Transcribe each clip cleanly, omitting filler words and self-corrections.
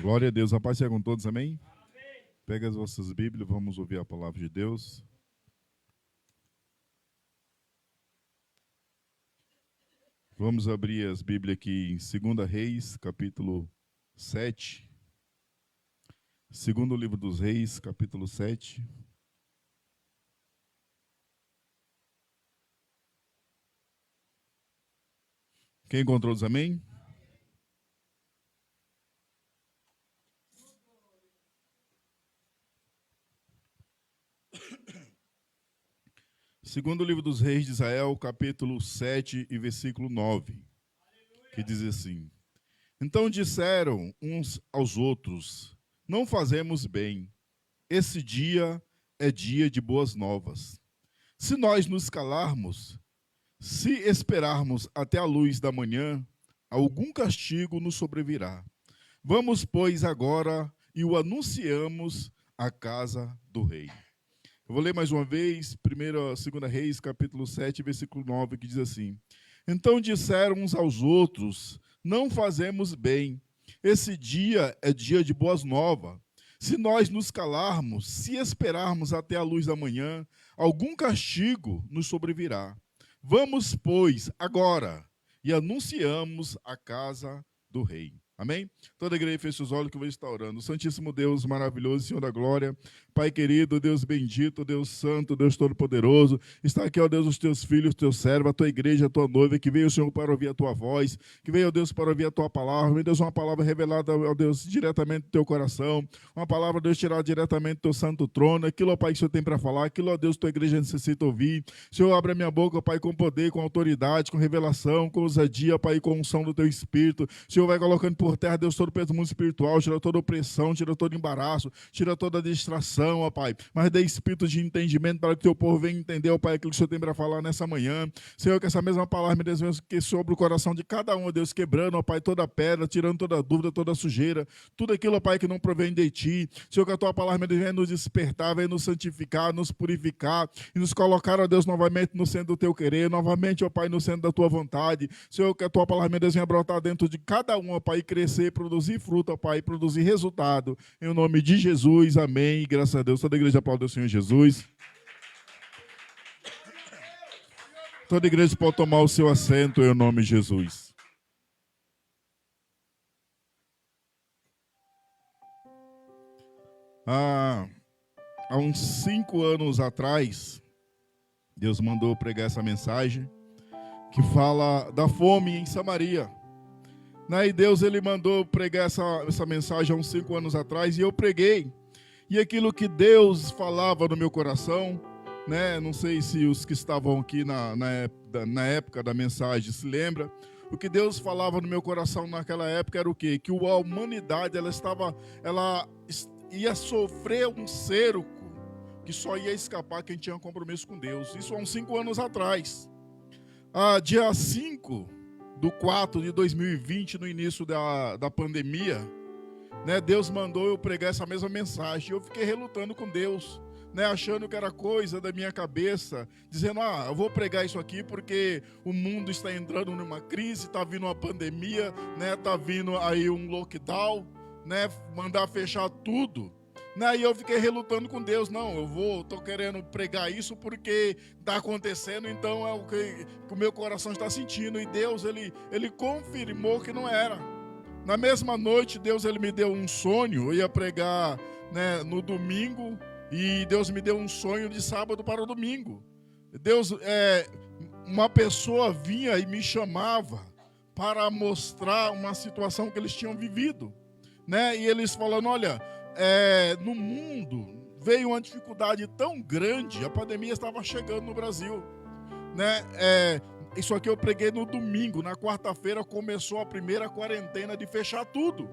Glória a Deus. A paz seja com todos, amém? Pega as vossas Bíblias, vamos ouvir a palavra de Deus. Vamos abrir as Bíblias aqui em 2 Reis, capítulo 7. Segundo livro dos Reis, capítulo 7. Quem encontrou os amém? Segundo livro dos Reis de Israel, capítulo 7 e versículo 9, que diz assim: Então disseram uns aos outros, não fazemos bem, esse dia é dia de boas novas. Se nós nos calarmos, se esperarmos até a luz da manhã, algum castigo nos sobrevirá. Vamos, pois, agora e o anunciamos à casa do rei. Eu vou ler mais uma vez, 2 Reis, capítulo 7, versículo 9, que diz assim: Então disseram uns aos outros, não fazemos bem, esse dia é dia de boas novas. Se nós nos calarmos, se esperarmos até a luz da manhã, algum castigo nos sobrevirá. Vamos, pois, agora, e anunciamos a casa do rei. Amém? Toda a igreja fecha os olhos que eu vou estar orando. Santíssimo Deus, maravilhoso, Senhor da glória, Pai querido, Deus bendito, Deus santo, Deus todo-poderoso, está aqui, ó Deus, os teus filhos, os teus servos, a tua igreja, a tua noiva, que veio, Senhor, para ouvir a tua voz, que veio, ó Deus, para ouvir a tua palavra, meu Deus, uma palavra revelada, ó Deus, diretamente do teu coração, uma palavra, Deus, tirada diretamente do teu santo trono, aquilo, ó Pai, que o Senhor tem para falar, aquilo, ó Deus, tua igreja necessita ouvir. Senhor, abre a minha boca, ó Pai, com poder, com autoridade, com revelação, com ousadia, Pai, com unção do teu Espírito. Senhor, vai colocando por terra, Deus, todo o peso do mundo espiritual, tira toda opressão, tira todo embaraço, tira toda distração, ó Pai, mas dê espírito de entendimento para que o teu povo venha entender, ó Pai, aquilo que o Senhor tem para falar nessa manhã. Senhor, que essa mesma palavra, meu Deus, venha que sobre o coração de cada um, ó Deus, quebrando, ó Pai, toda pedra, tirando toda dúvida, toda sujeira, tudo aquilo, ó Pai, que não provém de ti. Senhor, que a tua palavra, meu Deus, venha nos despertar, venha nos santificar, nos purificar e nos colocar, ó Deus, novamente no centro do teu querer, novamente, ó Pai, no centro da tua vontade. Senhor, que a tua palavra, meu Deus, venha brotar dentro de cada um, ó Pai, e crescer, produzir fruto, ó Pai, produzir resultado. Em nome de Jesus, amém. E graças a Deus, toda a igreja aplaude o Senhor Jesus. Toda a igreja pode tomar o seu assento em nome de Jesus. Há uns 5 anos atrás, Deus mandou pregar essa mensagem que fala da fome em Samaria. E Deus, ele mandou pregar essa mensagem há uns 5 anos atrás e eu preguei. E aquilo que Deus falava no meu coração, né? Não sei se os que estavam aqui na época da mensagem se lembram. O que Deus falava no meu coração naquela época era o quê? Que a humanidade ela ia sofrer um cerco que só ia escapar quem tinha um compromisso com Deus. Isso há uns 5 anos atrás. Dia 5/4/2020, no início da pandemia, né, Deus mandou eu pregar essa mesma mensagem. Eu fiquei relutando com Deus, né, achando que era coisa da minha cabeça, dizendo, eu vou pregar isso aqui porque o mundo está entrando numa crise, está vindo uma pandemia, né, está vindo aí um lockdown, né, mandar fechar tudo. E eu fiquei relutando com Deus. Não, estou querendo pregar isso porque está acontecendo, então é o que o meu coração está sentindo. E Deus, ele confirmou que não era. Na mesma noite, Deus, ele me deu um sonho. Eu ia pregar, né, no domingo, e Deus me deu um sonho de sábado para o domingo. Deus, uma pessoa vinha e me chamava para mostrar uma situação que eles tinham vivido, né? E eles falando, olha, no mundo veio uma dificuldade tão grande, a pandemia estava chegando no Brasil, né? Isso aqui eu preguei no domingo, na quarta-feira começou a primeira quarentena de fechar tudo.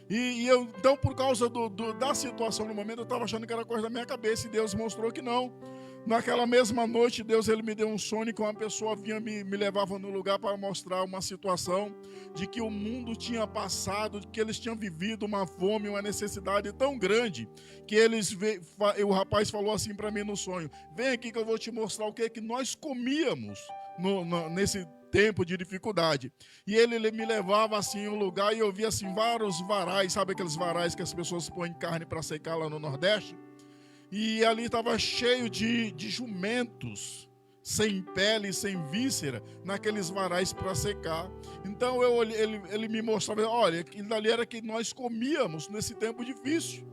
E eu, então, por causa da situação no momento, eu estava achando que era coisa da minha cabeça, e Deus mostrou que não. Naquela mesma noite, Deus, ele me deu um sonho que uma pessoa vinha me levava no lugar para mostrar uma situação de que o mundo tinha passado, de que eles tinham vivido uma fome, uma necessidade tão grande, que o rapaz falou assim para mim no sonho: vem aqui que eu vou te mostrar o que nós comíamos nesse tempo de dificuldade. E ele me levava assim em um lugar e eu via assim vários varais, sabe aqueles varais que as pessoas põem carne para secar lá no Nordeste? E ali estava cheio de jumentos, sem pele, sem víscera, naqueles varais para secar. Então ele me mostrava, olha, aquilo ali era que nós comíamos nesse tempo difícil,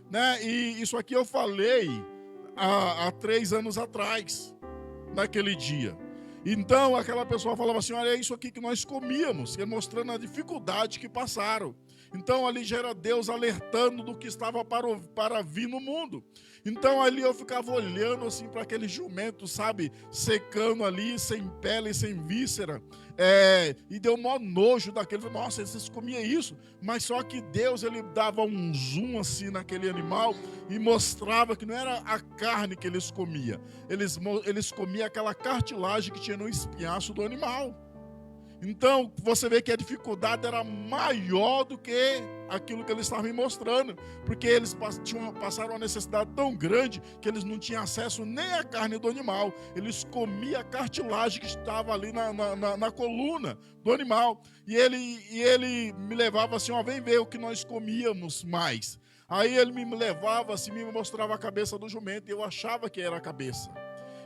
né? E isso aqui eu falei há 3 anos atrás, naquele dia. Então aquela pessoa falava assim, olha, é isso aqui que nós comíamos, mostrando a dificuldade que passaram. Então ali já era Deus alertando do que estava para vir no mundo. Então ali eu ficava olhando assim para aquele jumento, sabe, secando ali, sem pele, sem víscera, e deu maior nojo daquele. Nossa, vocês comiam isso? Mas só que Deus, ele dava um zoom assim naquele animal e mostrava que não era a carne que eles comiam. Eles comiam aquela cartilagem que tinha no espinhaço do animal. Então, você vê que a dificuldade era maior do que aquilo que eles estavam me mostrando, porque eles passaram uma necessidade tão grande que eles não tinham acesso nem à carne do animal. Eles comiam a cartilagem que estava ali na coluna do animal. E ele me levava assim, ó, vem ver o que nós comíamos mais. Aí ele me levava assim, me mostrava a cabeça do jumento, e eu achava que era a cabeça.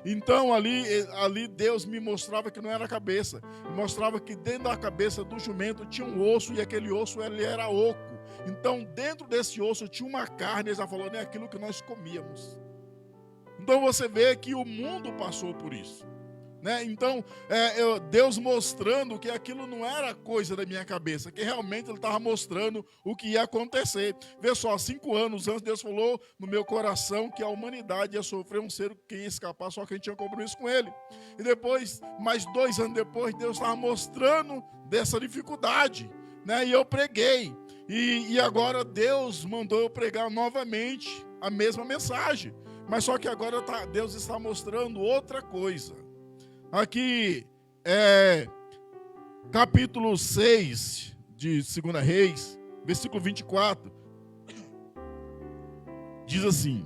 Então ali Deus me mostrava que não era a cabeça, me mostrava que dentro da cabeça do jumento tinha um osso, e aquele osso ele era oco. Então dentro desse osso tinha uma carne, ele já falou, nem aquilo que nós comíamos. Então você vê que o mundo passou por isso, né? Então Deus mostrando que aquilo não era coisa da minha cabeça, que realmente ele estava mostrando o que ia acontecer. Vê só, 5 anos antes Deus falou no meu coração que a humanidade ia sofrer um cerco, que ia escapar, só que a gente tinha compromisso com ele. E depois, mais 2 anos depois, Deus estava mostrando dessa dificuldade, né? E eu preguei, e agora Deus mandou eu pregar novamente a mesma mensagem, mas só que agora Deus está mostrando outra coisa. Aqui capítulo 6 de 2 Reis, versículo 24, diz assim: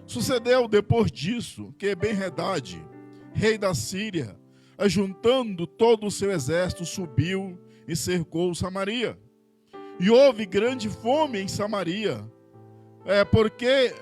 sucedeu depois disso que Ben-Hadad, rei da Síria, ajuntando todo o seu exército, subiu e cercou Samaria. E houve grande fome em Samaria, porque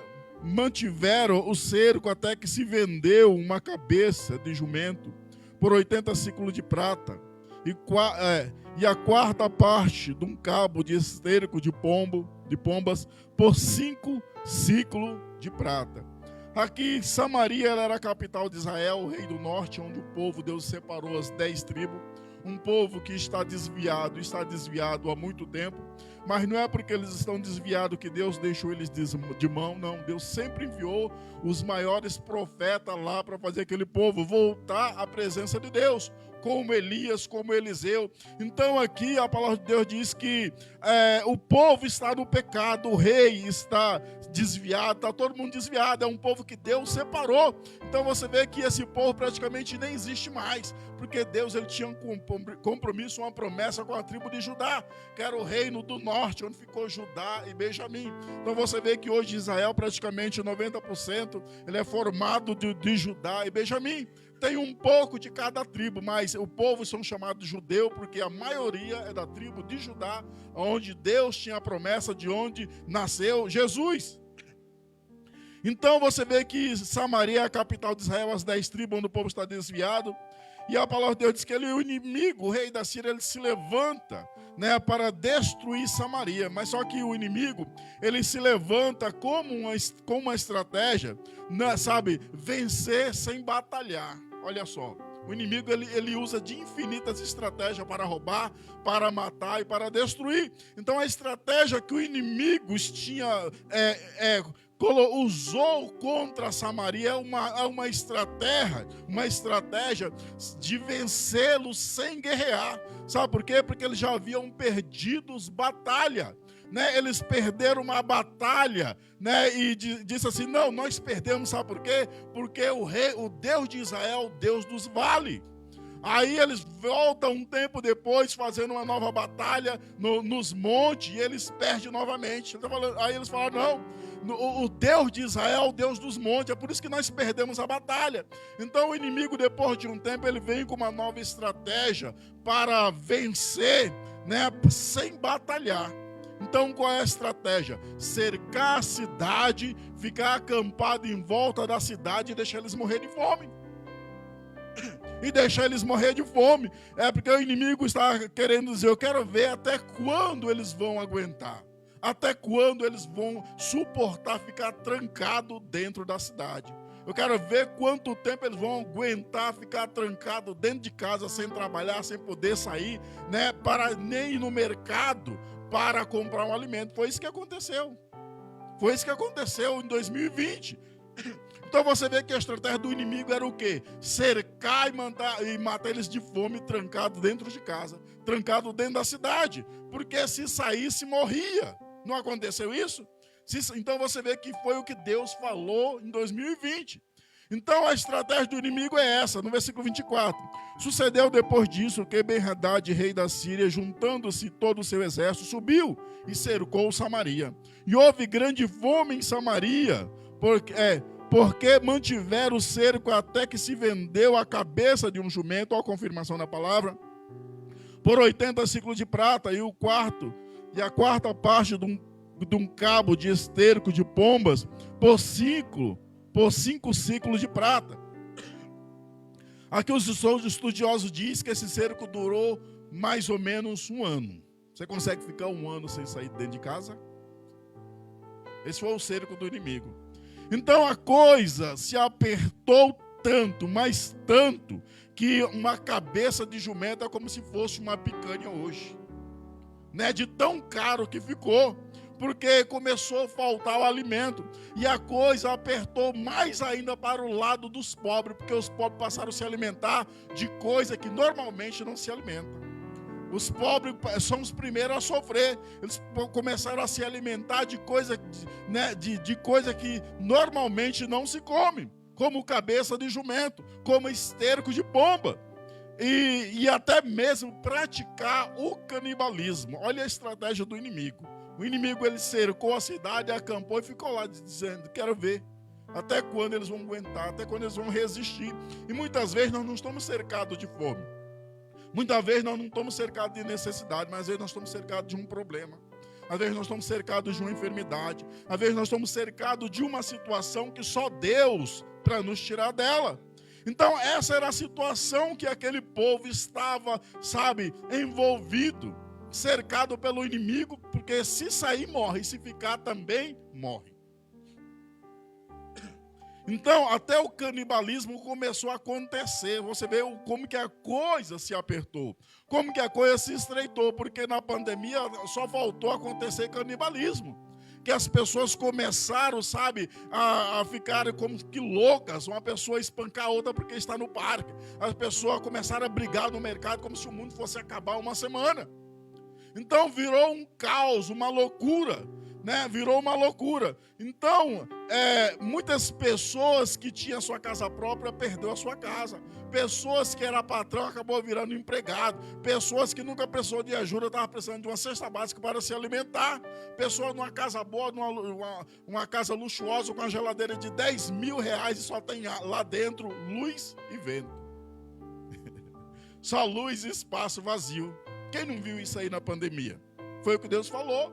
mantiveram o cerco até que se vendeu uma cabeça de jumento por 80 ciclos de prata, e a quarta parte de um cabo de esterco de pombas por 5 ciclos de prata. Aqui Samaria era a capital de Israel, o rei do norte, onde o povo, Deus separou as 10 tribos. Um povo que está desviado há muito tempo, mas não é porque eles estão desviados que Deus deixou eles de mão, não. Deus sempre enviou os maiores profetas lá para fazer aquele povo voltar à presença de Deus, como Elias, como Eliseu. Então aqui a palavra de Deus diz que o povo está no pecado, o rei está desviado, está todo mundo desviado, é um povo que Deus separou. Então você vê que esse povo praticamente nem existe mais, porque Deus ele tinha um compromisso, uma promessa com a tribo de Judá, que era o reino do norte, onde ficou Judá e Benjamim. Então você vê que hoje Israel praticamente 90% ele é formado de Judá e Benjamim. Tem um pouco de cada tribo, mas o povo são chamados judeu porque a maioria é da tribo de Judá, onde Deus tinha a promessa de onde nasceu Jesus. Então você vê que Samaria é a capital de Israel, as 10 tribos onde o povo está desviado. E a palavra de Deus diz que o inimigo, o rei da Síria, ele se levanta, né, para destruir Samaria. Mas só que o inimigo, ele se levanta como uma estratégia, né, sabe, vencer sem batalhar. Olha só, o inimigo ele usa de infinitas estratégias para roubar, para matar e para destruir. Então a estratégia que o inimigo usou contra Samaria é uma estratégia de vencê-los sem guerrear. Sabe por quê? Porque eles já haviam perdido batalha, né? Eles perderam uma batalha, né? E disse assim, não, nós perdemos, sabe por quê? Porque o Deus de Israel, o Deus dos vales. Aí eles voltam um tempo depois, fazendo uma nova batalha nos montes, e eles perdem novamente. Aí eles falaram, não, o Deus de Israel é o Deus dos montes, é por isso que nós perdemos a batalha. Então o inimigo, depois de um tempo, ele vem com uma nova estratégia para vencer, né, sem batalhar. Então qual é a estratégia? Cercar a cidade, ficar acampado em volta da cidade e deixar eles morrer de fome. E deixar eles morrer de fome. É porque o inimigo está querendo dizer, eu quero ver até quando eles vão aguentar. Até quando eles vão suportar ficar trancado dentro da cidade. Eu quero ver quanto tempo eles vão aguentar ficar trancado dentro de casa, sem trabalhar, sem poder sair, né, para nem ir no mercado para comprar um alimento. Foi isso que aconteceu. Foi isso que aconteceu em 2020. Então você vê que a estratégia do inimigo era o quê? Cercar e matar eles de fome, trancado dentro de casa, trancado dentro da cidade. Porque se saísse, morria. Não aconteceu isso? Então você vê que foi o que Deus falou em 2020. Então a estratégia do inimigo é essa, no versículo 24. Sucedeu depois disso que Ben-Hadad, rei da Síria, juntando-se todo o seu exército, subiu e cercou Samaria. E houve grande fome em Samaria, porque mantiveram o cerco até que se vendeu a cabeça de um jumento, a confirmação da palavra, por 80 ciclos de prata, e a quarta parte de um cabo de esterco de pombas por 5 ciclos de prata. Aqui os estudiosos dizem que esse cerco durou mais ou menos 1 ano. Você consegue ficar 1 ano sem sair dentro de casa? Esse foi o cerco do inimigo. Então a coisa se apertou tanto, mas tanto, que uma cabeça de jumento é como se fosse uma picanha hoje. Né? De tão caro que ficou, porque começou a faltar o alimento. E a coisa apertou mais ainda para o lado dos pobres, porque os pobres passaram a se alimentar de coisa que normalmente não se alimenta. Os pobres são os primeiros a sofrer. Eles começaram a se alimentar de coisa, né, de coisa que normalmente não se come, como cabeça de jumento, como esterco de pomba, e até mesmo praticar o canibalismo. Olha a estratégia do inimigo. O inimigo, ele cercou a cidade, acampou e ficou lá dizendo, quero ver até quando eles vão aguentar, até quando eles vão resistir. E muitas vezes nós não estamos cercados de fome. Muitas vezes nós não estamos cercados de necessidade, mas às vezes nós estamos cercados de um problema. Às vezes nós estamos cercados de uma enfermidade. Às vezes nós estamos cercados de uma situação que só Deus para nos tirar dela. Então essa era a situação que aquele povo estava, envolvido, cercado pelo inimigo, porque se sair morre, e se ficar também morre. Então, até o canibalismo começou a acontecer. Você vê como que a coisa se apertou, como que a coisa se estreitou, porque na pandemia só faltou acontecer canibalismo. Que as pessoas começaram, a ficar como que loucas, uma pessoa espancar a outra porque está no parque. As pessoas começaram a brigar no mercado como se o mundo fosse acabar uma semana. Então virou um caos, uma loucura. Virou uma loucura. Então, muitas pessoas que tinham sua casa própria perdeu a sua casa. Pessoas que era patrão acabou virando empregado. Pessoas que nunca precisou de ajuda estavam precisando de uma cesta básica para se alimentar. Pessoas numa casa boa, uma casa luxuosa com uma geladeira de 10 mil reais e só tem lá dentro luz e vento. Só luz e espaço vazio. Quem não viu isso aí na pandemia? Foi o que Deus falou.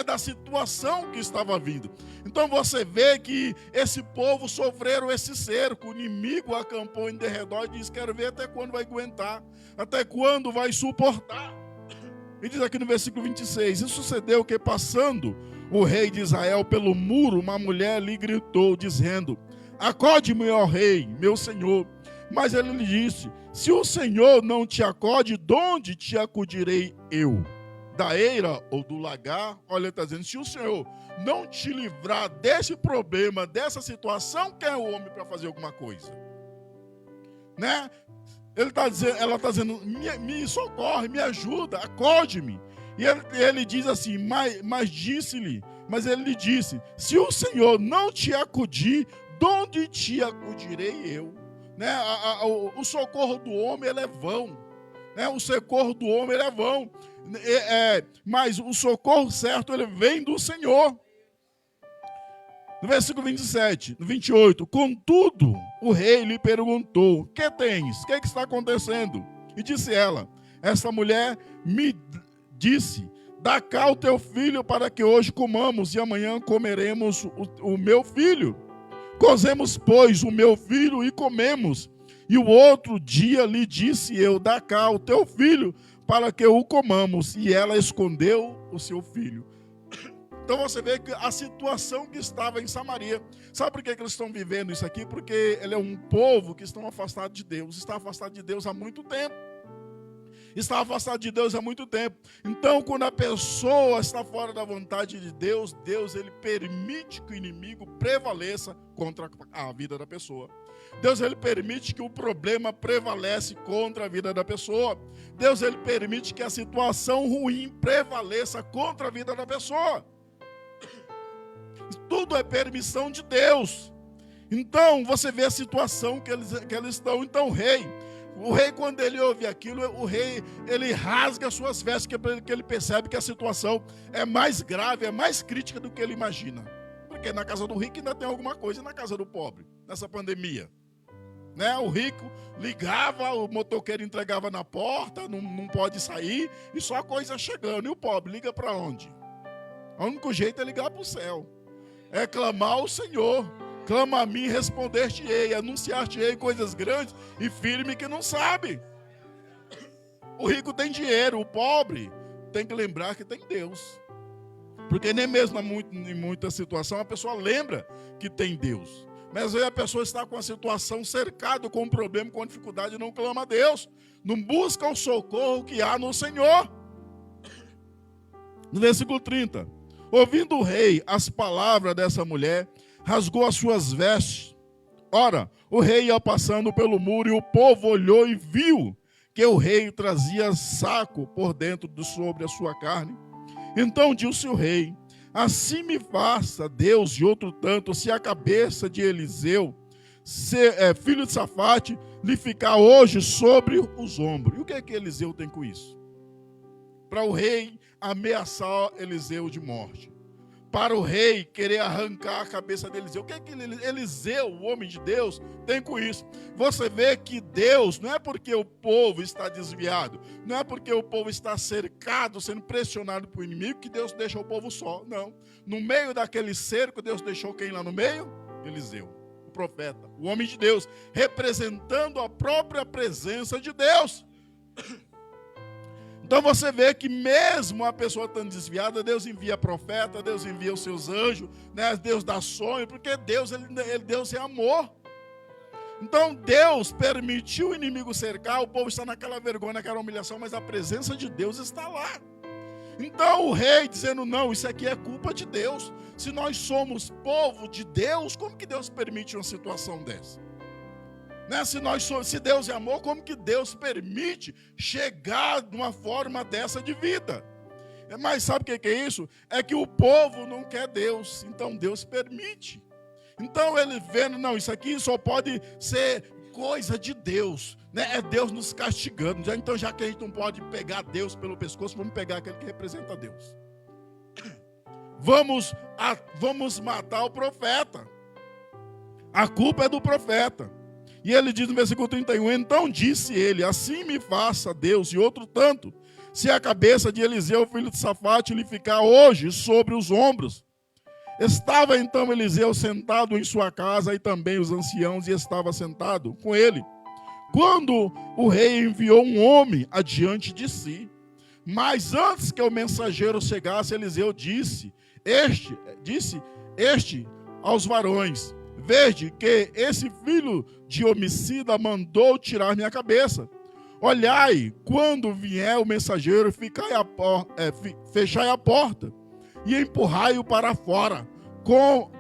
Da situação que estava vindo. Então você vê que esse povo sofreram esse cerco. O inimigo acampou em derredor e diz, quero ver até quando vai aguentar, até quando vai suportar. E diz aqui no versículo 26, e sucedeu que passando o rei de Israel pelo muro, uma mulher lhe gritou, dizendo, acode-me, ó rei, meu senhor. Mas ele lhe disse, se o Senhor não te acode, de onde te acudirei eu? Da eira ou do lagar? Olha, ele está dizendo, se o Senhor não te livrar desse problema, dessa situação, quem é o homem para fazer alguma coisa? Ela está dizendo, me socorre, me ajuda, acode-me. E ele diz assim, mas ele lhe disse, se o Senhor não te acudir, de onde te acudirei eu? né? O socorro do homem ele é vão, né? O socorro do homem ele é vão, mas o socorro certo ele vem do Senhor. No versículo 27, no 28, contudo, o rei lhe perguntou: que tens? O que está acontecendo? E disse ela: essa mulher me disse: dá cá o teu filho para que hoje comamos e amanhã comeremos o meu filho. Cozemos, pois, o meu filho e comemos. E o outro dia lhe disse eu: dá cá o teu filho para que o comamos. E ela escondeu o seu filho. Então você vê que a situação que estava em Samaria. Sabe por que eles estão vivendo isso aqui? Porque ele é um povo que estão afastado de Deus. Está afastado de Deus há muito tempo. Está afastado de Deus há muito tempo. Então, quando a pessoa está fora da vontade de Deus, Deus ele permite que o inimigo prevaleça contra a vida da pessoa. Deus ele permite que o problema prevalece contra a vida da pessoa. Deus ele permite que a situação ruim prevaleça contra a vida da pessoa. Tudo é permissão de Deus. Então, você vê a situação que eles estão. Então, o rei, quando ele ouve aquilo, o rei, ele rasga as suas vestes, que ele percebe que a situação é mais grave, é mais crítica do que ele imagina. Porque na casa do rico ainda tem alguma coisa, e na casa do pobre, nessa pandemia. Né? O rico ligava, o motoqueiro entregava na porta, não pode sair, e só a coisa chegando. E o pobre liga para onde? O único jeito é ligar para o céu. É clamar ao Senhor. Clama a mim, responder-te-ei, anunciar-te-ei coisas grandes e firme que não sabe. O rico tem dinheiro, o pobre tem que lembrar que tem Deus. Porque nem mesmo em muita situação a pessoa lembra que tem Deus. Mas aí a pessoa está com a situação cercada, com um problema, com dificuldade, e não clama a Deus. Não busca o socorro que há no Senhor. No versículo 30. Ouvindo o rei as palavras dessa mulher, rasgou as suas vestes. Ora, o rei ia passando pelo muro e o povo olhou e viu que o rei trazia saco por dentro sobre a sua carne. Então disse o rei: assim me faça Deus de outro tanto, se a cabeça de Eliseu, filho de Safate, lhe ficar hoje sobre os ombros. E o que é que Eliseu tem com isso? Para o rei ameaçar Eliseu de morte. Para o rei querer arrancar a cabeça de Eliseu. O que é que Eliseu, o homem de Deus, tem com isso? Você vê que Deus, não é porque o povo está desviado, não é porque o povo está cercado, sendo pressionado por inimigo, que Deus deixa o povo só. Não. No meio daquele cerco, Deus deixou quem lá no meio? Eliseu, o profeta, o homem de Deus, representando a própria presença de Deus. Então você vê que mesmo a pessoa estando desviada, Deus envia profeta, Deus envia os seus anjos, né? Deus dá sonho, porque Deus é amor. Então Deus permitiu o inimigo cercar, o povo está naquela vergonha, naquela humilhação, mas a presença de Deus está lá. Então o rei dizendo: não, isso aqui é culpa de Deus. Se nós somos povo de Deus, como que Deus permite uma situação dessa? Né? Se Deus é amor, como que Deus permite chegar de uma forma dessa de vida? Mas sabe o que é isso? É que o povo não quer Deus, então Deus permite. Então ele vendo: não, isso aqui só pode ser coisa de Deus, né? É Deus nos castigando. Então, já que a gente não pode pegar Deus pelo pescoço, vamos pegar aquele que representa Deus. Vamos matar o profeta. A culpa é do profeta. E ele diz no versículo 31, então disse ele: assim me faça Deus e outro tanto, se a cabeça de Eliseu, filho de Safate, lhe ficar hoje sobre os ombros. Estava então Eliseu sentado em sua casa, e também os anciãos, e estava sentado com ele, quando o rei enviou um homem adiante de si. Mas antes que o mensageiro chegasse, Eliseu disse aos varões: vede que esse filho de homicida mandou tirar minha cabeça. Olhai, quando vier o mensageiro, fechai a porta e empurrai-o para fora com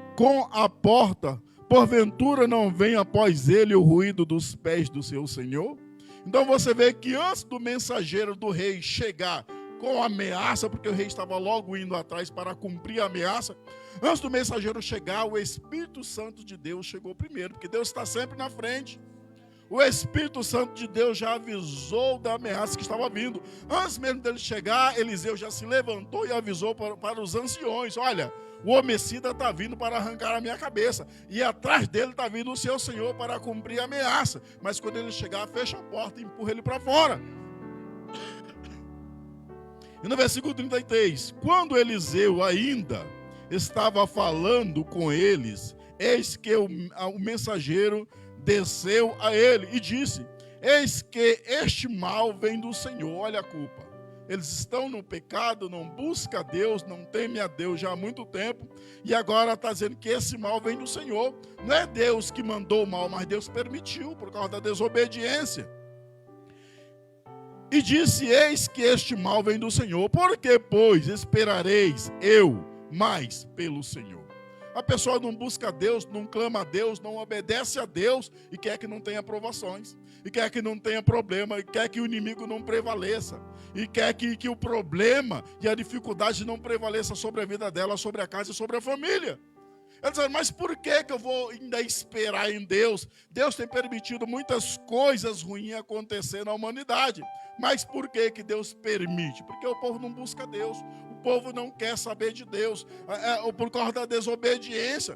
a porta. Porventura não vem após ele o ruído dos pés do seu senhor? Então você vê que antes do mensageiro do rei chegar com ameaça, porque o rei estava logo indo atrás para cumprir a ameaça, antes do mensageiro chegar, o Espírito Santo de Deus chegou primeiro, porque Deus está sempre na frente. O Espírito Santo de Deus já avisou da ameaça que estava vindo. Antes mesmo dele chegar, Eliseu já se levantou e avisou para os anciões: olha, o homicida está vindo para arrancar a minha cabeça, e atrás dele está vindo o seu Senhor para cumprir a ameaça. Mas quando ele chegar, fecha a porta e empurra ele para fora. E no versículo 33, quando Eliseu ainda estava falando com eles, eis que o mensageiro desceu a ele e disse: eis que este mal vem do Senhor. Olha a culpa. Eles estão no pecado, não buscam a Deus, não temem a Deus já há muito tempo, e agora está dizendo que esse mal vem do Senhor. Não é Deus que mandou o mal, mas Deus permitiu por causa da desobediência. E disse: eis que este mal vem do Senhor. Por que, pois, esperareis eu mais pelo Senhor? A pessoa não busca a Deus, não clama a Deus, não obedece a Deus e quer que não tenha provações, e quer que não tenha problema, e quer que o inimigo não prevaleça, e quer que o problema e a dificuldade não prevaleça sobre a vida dela, sobre a casa e sobre a família. Ela diz: mas por que eu vou ainda esperar em Deus? Deus tem permitido muitas coisas ruins acontecer na humanidade. Mas por que Deus permite? Porque o povo não busca Deus. O povo não quer saber de Deus. Por causa da desobediência.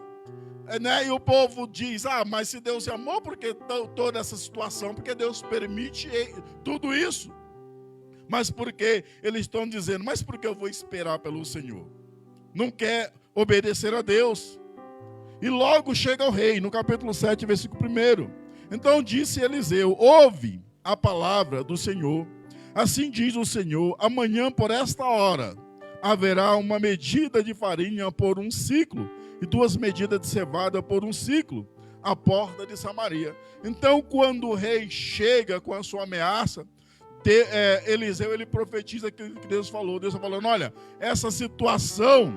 Né? E o povo diz: mas se Deus é amor, por que toda essa situação? Porque Deus permite tudo isso. Mas por que eles estão dizendo: mas por que eu vou esperar pelo Senhor? Não quer obedecer a Deus. E logo chega o rei, no capítulo 7, versículo 1. Então disse Eliseu: ouve a palavra do Senhor. Assim diz o Senhor: amanhã por esta hora haverá uma medida de farinha por um ciclo e 2 medidas de cevada por um ciclo à porta de Samaria. Então, quando o rei chega com a sua ameaça, Eliseu, ele profetiza aquilo que Deus falou. Deus está falando: olha, essa situação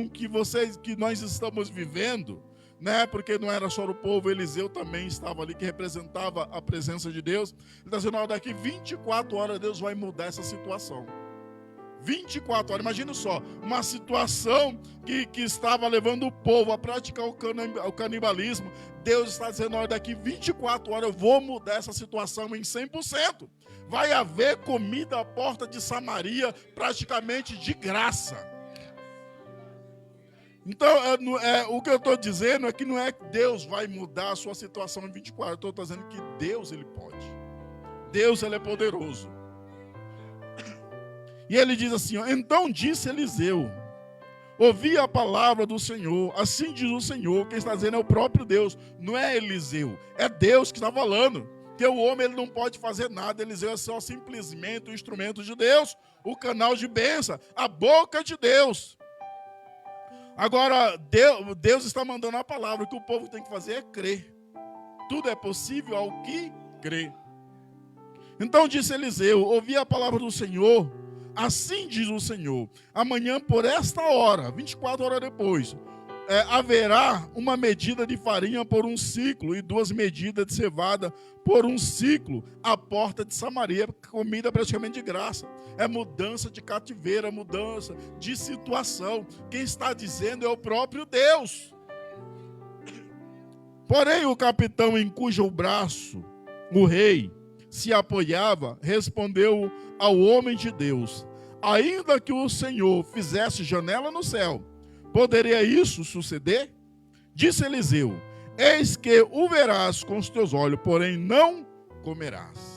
que nós estamos vivendo, né? Porque não era só o povo, Eliseu também estava ali, que representava a presença de Deus. Ele está dizendo: olha, daqui 24 horas Deus vai mudar essa situação. 24 horas, imagina só, uma situação que estava levando o povo a praticar o canibalismo. Deus está dizendo: olha, daqui 24 horas eu vou mudar essa situação em 100%. Vai haver comida à porta de Samaria praticamente de graça. Então, o que eu estou dizendo é que não é que Deus vai mudar a sua situação em 24 horas. Eu estou dizendo que Deus, ele pode. Deus, ele é poderoso. E ele diz assim: então disse Eliseu: ouvi a palavra do Senhor, assim diz o Senhor. Quem está dizendo é o próprio Deus, não é Eliseu, é Deus que está falando. Que o homem, ele não pode fazer nada. Eliseu é só simplesmente o instrumento de Deus, o canal de bênção, a boca de Deus. Agora, Deus está mandando a palavra. O que o povo tem que fazer é crer. Tudo é possível ao que crê. Então disse Eliseu: ouvi a palavra do Senhor, assim diz o Senhor, amanhã por esta hora, 24 horas depois, haverá uma medida de farinha por um ciclo e 2 medidas de cevada por um ciclo à porta de Samaria. Comida praticamente de graça. É mudança de cativeiro, é mudança de situação. Quem está dizendo é o próprio Deus. Porém, o capitão em cujo braço o rei se apoiava respondeu ao homem de Deus: ainda que o Senhor fizesse janela no céu, poderia isso suceder? Disse Eliseu: eis que o verás com os teus olhos, porém não comerás.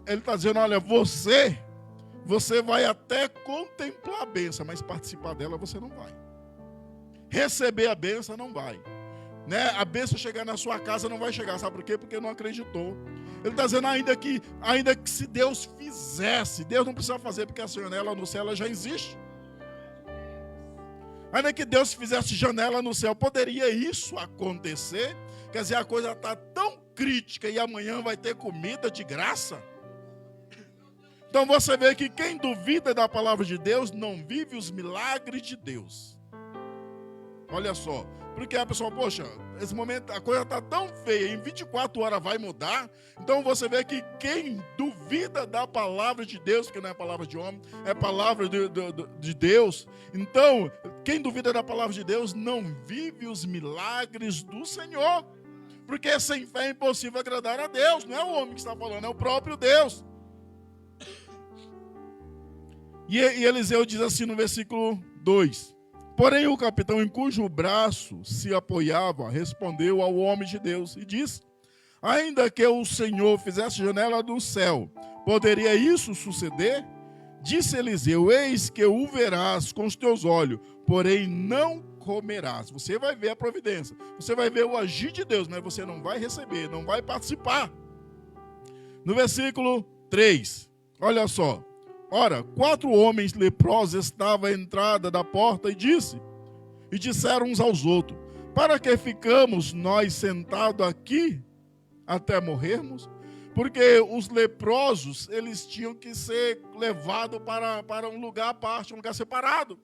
Ele está dizendo: olha, você vai até contemplar a bênção, mas participar dela você não vai. Receber a bênção não vai. Né? A bênção chegar na sua casa não vai chegar. Sabe por quê? Porque não acreditou. Ele está dizendo ainda que se Deus fizesse, Deus não precisa fazer, porque a janela no céu ela já existe. Ainda que Deus fizesse janela no céu, poderia isso acontecer? Quer dizer, a coisa está tão crítica e amanhã vai ter comida de graça? Então você vê que quem duvida da palavra de Deus não vive os milagres de Deus. Olha só, porque a pessoa, poxa, esse momento a coisa está tão feia, em 24 horas vai mudar. Então você vê que quem duvida da palavra de Deus, que não é palavra de homem, é palavra de Deus. Então, quem duvida da palavra de Deus não vive os milagres do Senhor. Porque sem fé é impossível agradar a Deus. Não é o homem que está falando, é o próprio Deus. E Eliseu diz assim no versículo 2: porém o capitão em cujo braço se apoiava respondeu ao homem de Deus e disse: ainda que o Senhor fizesse janela do céu, poderia isso suceder? Disse Eliseu: eis que o verás com os teus olhos, porém não comerás. Você vai ver a providência, você vai ver o agir de Deus, mas você não vai receber, não vai participar. No versículo 3, olha só: ora, 4 homens leprosos estavam à entrada da porta e disseram uns aos outros: para que ficamos nós sentados aqui até morrermos? Porque os leprosos, eles tinham que ser levados para um lugar à parte, um lugar separado,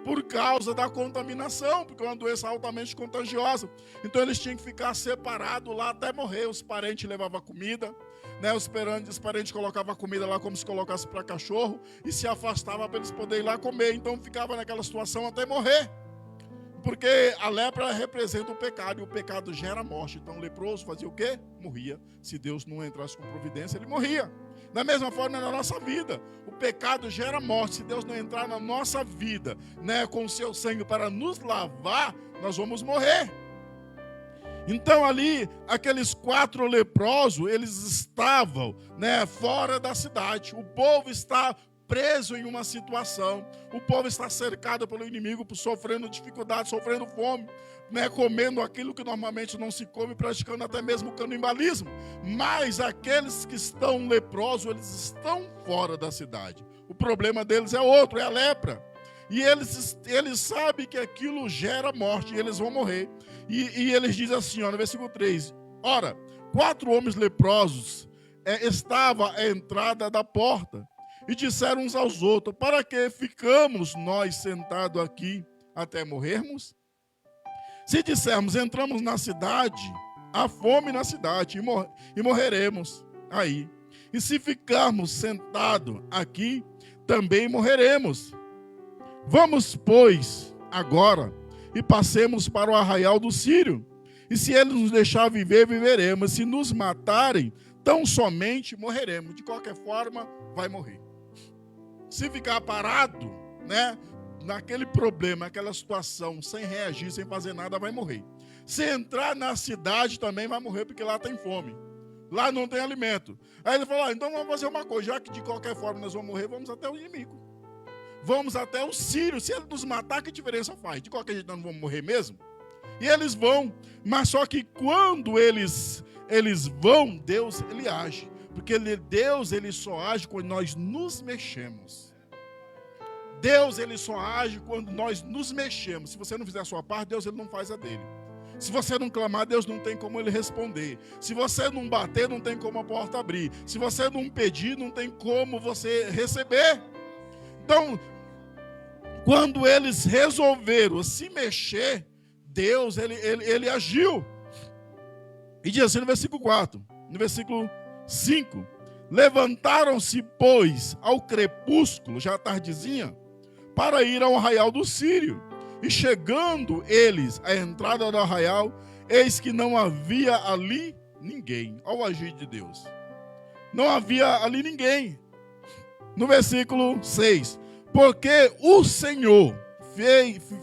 por causa da contaminação, porque é uma doença altamente contagiosa. Então eles tinham que ficar separados lá até morrer. Os parentes levavam comida, né? Os parentes colocavam comida lá como se colocasse para cachorro e se afastavam para eles poderem ir lá comer. Então ficava naquela situação até morrer. Porque a lepra representa o pecado, e o pecado gera morte. Então o leproso fazia o quê? Morria. Se Deus não entrasse com providência, ele morria. Da mesma forma na nossa vida, o pecado gera morte. Se Deus não entrar na nossa vida, né, com o seu sangue para nos lavar, nós vamos morrer. Então ali, aqueles 4 leprosos, eles estavam, né, fora da cidade. O povo está preso em uma situação, o povo está cercado pelo inimigo, sofrendo dificuldade, sofrendo fome, né, comendo aquilo que normalmente não se come, praticando até mesmo canibalismo. Mas aqueles que estão leprosos, eles estão fora da cidade. O problema deles é outro, é a lepra. E eles sabem que aquilo gera morte, e eles vão morrer. E eles dizem assim, ó, no versículo 3, ora, 4 homens leprosos estavam à entrada da porta, e disseram uns aos outros: para que ficamos nós sentados aqui até morrermos? Se dissermos: entramos na cidade, há fome na cidade e morreremos aí. E se ficarmos sentados aqui, também morreremos. Vamos, pois, agora e passemos para o arraial do Sírio. E se ele nos deixar viver, viveremos. Se nos matarem, tão somente morreremos. De qualquer forma, vai morrer. Se ficar parado, né, naquele problema, naquela situação, sem reagir, sem fazer nada, vai morrer. Se entrar na cidade, também vai morrer, porque lá tem fome. Lá não tem alimento. Aí ele falou: então vamos fazer uma coisa, já que de qualquer forma nós vamos morrer, vamos até o inimigo. Vamos até o Sírio. Se ele nos matar, que diferença faz? De qualquer jeito nós não vamos morrer mesmo. E eles vão, mas só que quando eles vão, Deus, ele age. Porque Deus, ele só age quando nós nos mexemos. Deus, ele só age quando nós nos mexemos. Se você não fizer a sua parte, Deus, ele não faz a dele. Se você não clamar, Deus não tem como ele responder. Se você não bater, não tem como a porta abrir. Se você não pedir, não tem como você receber. Então, quando eles resolveram se mexer, Deus, ele agiu. E diz assim no versículo 4, no versículo 5: levantaram-se, pois, ao crepúsculo, já tardezinha, para ir ao arraial do Sírio. E chegando eles à entrada do arraial, eis que não havia ali ninguém. Olha o agir de Deus. Não havia ali ninguém. No versículo 6: porque o Senhor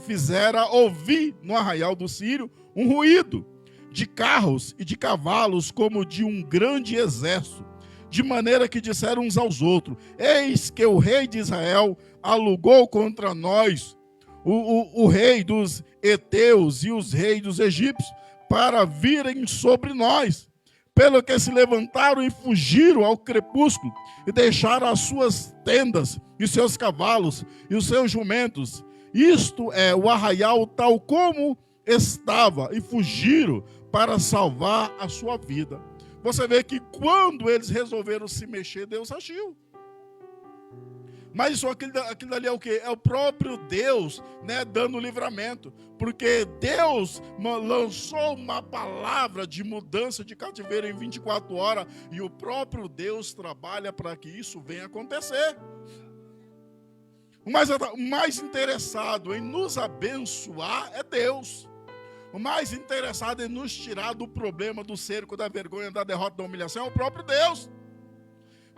fizera ouvir no arraial do Sírio um ruído de carros e de cavalos, como de um grande exército, de maneira que disseram uns aos outros: eis que o rei de Israel alugou contra nós o rei dos heteus e os reis dos egípcios, para virem sobre nós. Pelo que se levantaram e fugiram ao crepúsculo, e deixaram as suas tendas, e seus cavalos, e os seus jumentos. Isto é, o arraial tal como estava, e fugiram para salvar a sua vida. Você vê que quando eles resolveram se mexer, Deus agiu. Mas isso, aquilo ali é o quê? É o próprio Deus, né, dando livramento. Porque Deus lançou uma palavra de mudança de cativeiro em 24 horas. E o próprio Deus trabalha para que isso venha acontecer. O mais interessado em nos abençoar é Deus. O mais interessado em nos tirar do problema, do cerco, da vergonha, da derrota, da humilhação é o próprio Deus.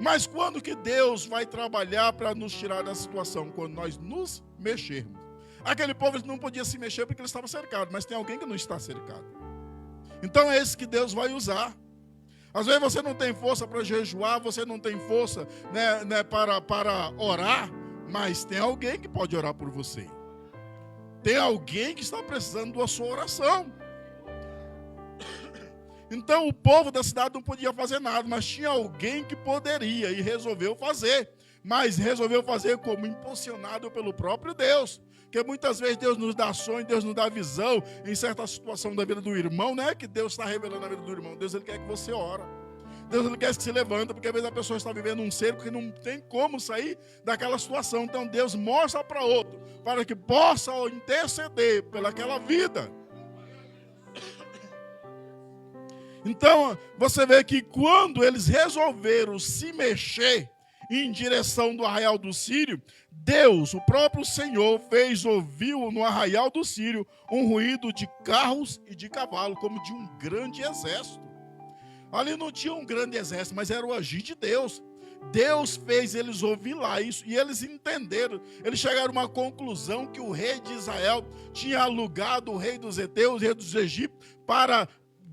Mas quando que Deus vai trabalhar para nos tirar da situação? Quando nós nos mexermos. Aquele povo não podia se mexer porque ele estava cercado, mas tem alguém que não está cercado. Então é esse que Deus vai usar. Às vezes você não tem força para jejuar, você não tem força para orar, mas tem alguém que pode orar por você. Tem alguém que está precisando da sua oração. Então o povo da cidade não podia fazer nada, mas tinha alguém que poderia e resolveu fazer. Mas resolveu fazer como? Impulsionado pelo próprio Deus. Porque muitas vezes Deus nos dá sonho, Deus nos dá visão em certa situação da vida do irmão. Não é que Deus está revelando na vida do irmão, Deus ele quer que você ore. Deus ele quer que se levanta, porque às vezes a pessoa está vivendo um cerco que não tem como sair daquela situação. Então Deus mostra para outro, para que possa interceder pelaquela vida. Então você vê que quando eles resolveram se mexer em direção do arraial do Sírio, Deus, o próprio Senhor, fez ouvir no arraial do Sírio um ruído de carros e de cavalo, como de um grande exército. Ali não tinha um grande exército, mas era o agir de Deus. Deus fez eles ouvir lá isso, e eles entenderam. Eles chegaram a uma conclusão que o rei de Israel tinha alugado o rei dos heteus, o rei dos egípcios, para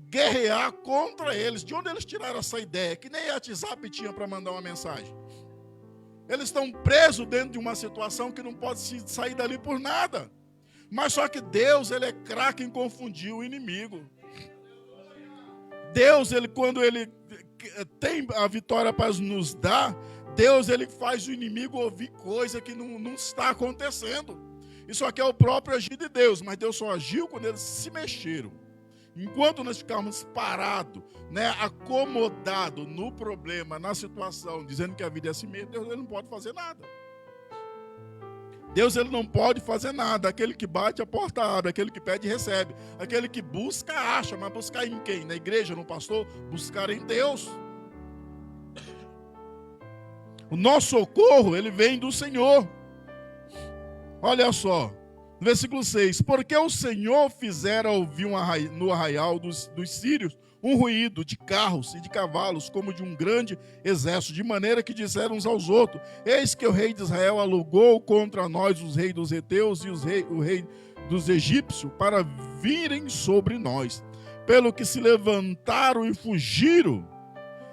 guerrear contra eles. De onde eles tiraram essa ideia? Que nem WhatsApp tinha para mandar uma mensagem. Eles estão presos dentro de uma situação que não pode sair dali por nada. Mas só que Deus, ele é craque em confundir o inimigo. Deus, quando ele tem a vitória para nos dar, Deus, ele faz o inimigo ouvir coisa que não está acontecendo. Isso aqui é o próprio agir de Deus, mas Deus só agiu quando eles se mexeram. Enquanto nós ficarmos parados, acomodados no problema, na situação, dizendo que a vida é assim mesmo, Deus ele não pode fazer nada. Deus ele não pode fazer nada. Aquele que bate, a porta abre. Aquele que pede, recebe. Aquele que busca, acha. Mas buscar em quem? Na igreja, no pastor? Buscar em Deus. O nosso socorro, ele vem do Senhor. Olha só. No versículo 6, porque o Senhor fizera ouvir no arraial dos sírios um ruído de carros e de cavalos, como de um grande exército, de maneira que disseram uns aos outros, eis que o rei de Israel alugou contra nós os reis dos heteus e o rei dos egípcios, para virem sobre nós. Pelo que se levantaram e fugiram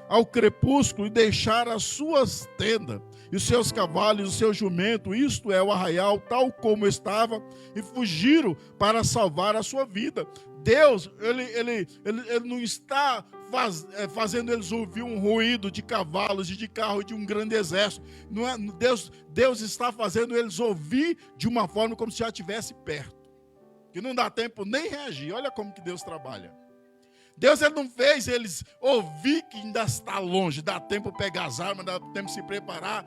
ao crepúsculo e deixaram as suas tendas, e os seus cavalos, e o seu jumento, isto é, o arraial, tal como estava, e fugiram para salvar a sua vida. Deus, ele não está fazendo eles ouvir um ruído de cavalos e de carro e de um grande exército. Não é, Deus está fazendo eles ouvir de uma forma como se já estivesse perto. Que não dá tempo nem reagir. Olha como que Deus trabalha. Deus ele não fez eles ouvir que ainda está longe, dá tempo pegar as armas, dá tempo se preparar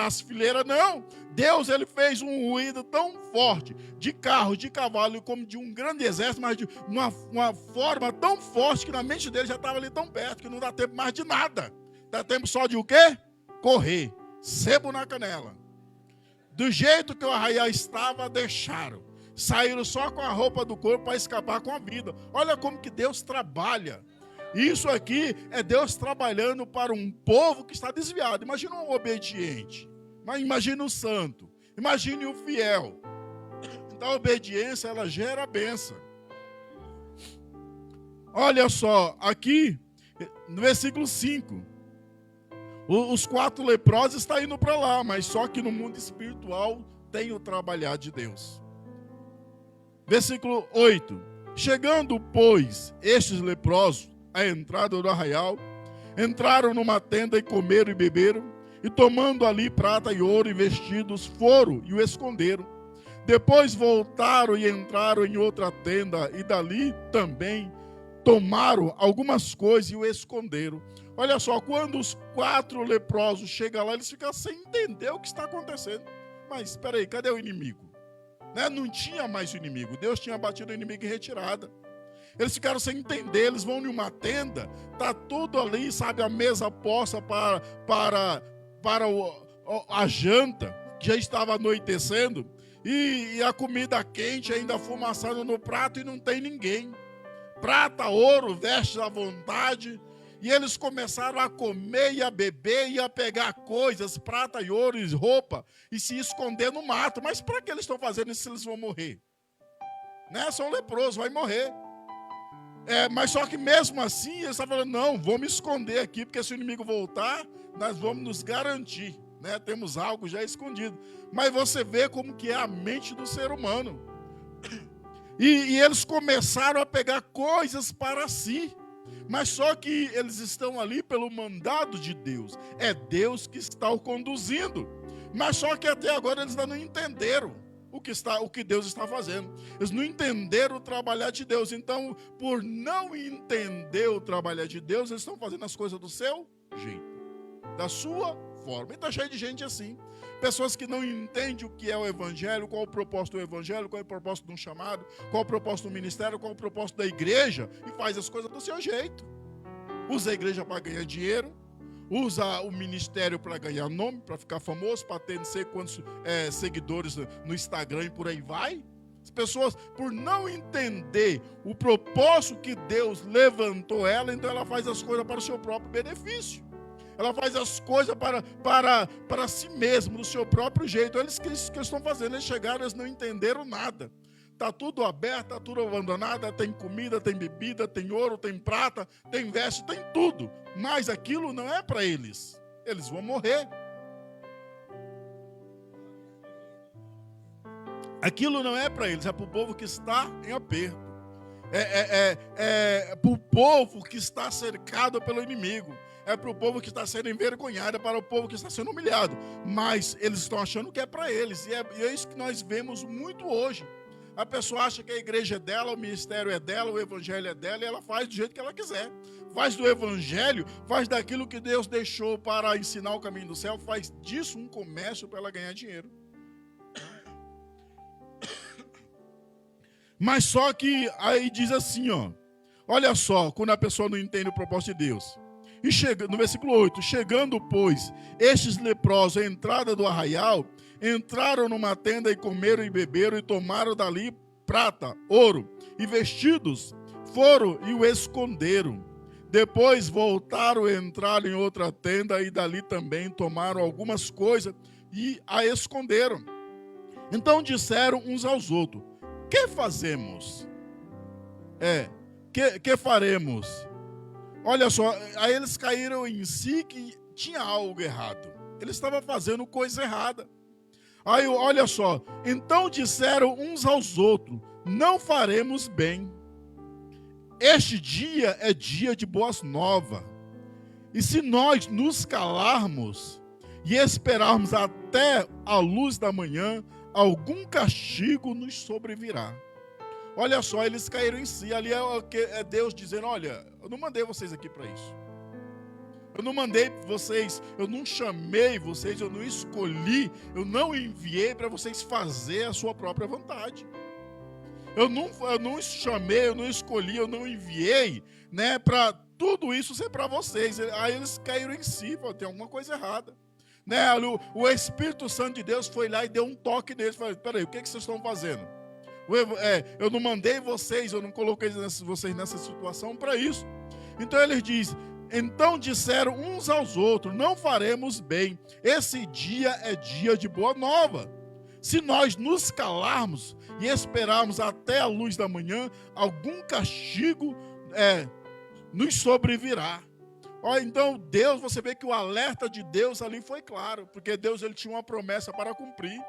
as fileiras, não. Deus ele fez um ruído tão forte de carro, de cavalo, como de um grande exército, mas de uma forma tão forte que na mente dele já estava ali tão perto, que não dá tempo mais de nada. Dá tempo só de o quê? Correr, sebo na canela. Do jeito que o arraial estava, deixaram. Saíram só com a roupa do corpo para escapar com a vida. Olha como que Deus trabalha. Isso aqui é Deus trabalhando para um povo que está desviado. Imagina um obediente. Mas imagine o santo. Imagine o fiel. Então a obediência, ela gera bênção. Olha só, aqui no versículo 5. Os 4 leprosos estão indo para lá, mas só que no mundo espiritual tem o trabalhar de Deus. Versículo 8. Chegando, pois, estes leprosos à entrada do arraial, entraram numa tenda e comeram e beberam, e tomando ali prata e ouro e vestidos, foram e o esconderam. Depois voltaram e entraram em outra tenda, e dali também tomaram algumas coisas e o esconderam. Olha só, quando os 4 leprosos chegam lá, eles ficam sem entender o que está acontecendo. Mas, espera aí, cadê o inimigo? Não tinha mais o inimigo. Deus tinha batido o inimigo em retirada. Eles ficaram sem entender. Eles vão em uma tenda, está tudo ali, sabe, a mesa posta para a janta, que já estava anoitecendo. e a comida quente ainda fumaçando no prato e não tem ninguém. Prata, ouro, vestes à vontade. E eles começaram a comer e a beber e a pegar coisas, prata e ouro e roupa, e se esconder no mato. Mas para que eles estão fazendo isso se eles vão morrer? Né? São leprosos, vai morrer. Mas só que mesmo assim, eles estavam falando, não, vou me esconder aqui, porque se o inimigo voltar, nós vamos nos garantir. Né? Temos algo já escondido. Mas você vê como que é a mente do ser humano. E eles começaram a pegar coisas para si. Mas só que eles estão ali pelo mandado de Deus. É Deus que está o conduzindo. Mas só que até agora eles ainda não entenderam o que Deus está fazendo. Eles não entenderam o trabalhar de Deus. Então, por não entender o trabalhar de Deus, eles estão fazendo as coisas do seu jeito, da sua forma. E está cheio de gente assim. Pessoas que não entendem o que é o Evangelho, qual o propósito do Evangelho, qual é o propósito de um chamado, qual o propósito do ministério, qual o propósito da igreja, e faz as coisas do seu jeito. Usa a igreja para ganhar dinheiro, usa o ministério para ganhar nome, para ficar famoso, para ter não sei quantos seguidores no Instagram e por aí vai. As pessoas, por não entender o propósito que Deus levantou ela, então ela faz as coisas para o seu próprio benefício. Ela faz as coisas para si mesmo, do seu próprio jeito. Eles que estão fazendo, eles chegaram, eles não entenderam nada. Está tudo aberto, está tudo abandonado, tem comida, tem bebida, tem ouro, tem prata, tem veste, tem tudo. Mas aquilo não é para eles. Eles vão morrer. Aquilo não é para eles, é para o povo que está em aperto. É para o povo que está cercado pelo inimigo. É para o povo que está sendo envergonhado, é para o povo que está sendo humilhado. Mas eles estão achando que é para eles. E é isso que nós vemos muito hoje. A pessoa acha que a igreja é dela, o ministério é dela, o evangelho é dela, e ela faz do jeito que ela quiser. Faz do evangelho, faz daquilo que Deus deixou para ensinar o caminho do céu, faz disso um comércio para ela ganhar dinheiro. Mas só que aí diz assim, ó. Olha só, quando a pessoa não entende o propósito de Deus. E chega, no versículo 8, chegando, pois, estes leprosos à entrada do arraial, entraram numa tenda e comeram e beberam e tomaram dali prata, ouro e vestidos, foram e o esconderam. Depois voltaram e entraram em outra tenda e dali também tomaram algumas coisas e a esconderam. Então disseram uns aos outros, que fazemos? Que faremos? Olha só, aí eles caíram em si que tinha algo errado. Eles estavam fazendo coisa errada. Aí, olha só, então disseram uns aos outros, não faremos bem. Este dia é dia de boas novas. E se nós nos calarmos e esperarmos até a luz da manhã, algum castigo nos sobrevirá. Olha só, eles caíram em si. Ali é Deus dizendo, olha, eu não mandei vocês aqui para isso. Eu não mandei vocês, eu não chamei vocês, eu não escolhi, eu não enviei para vocês fazer a sua própria vontade. Eu não chamei, eu não escolhi, eu não enviei, né, para tudo isso ser para vocês. Aí eles caíram em si, tem alguma coisa errada. Né? O Espírito Santo de Deus foi lá e deu um toque neles. Falei, peraí, o que vocês estão fazendo? Eu não mandei vocês, eu não coloquei vocês nessa situação para isso. Então ele diz, então disseram uns aos outros, não faremos bem, esse dia é dia de boa nova. Se nós nos calarmos e esperarmos até a luz da manhã, algum castigo nos sobrevirá. Então Deus, você vê que o alerta de Deus ali foi claro, porque Deus ele tinha uma promessa para cumprir.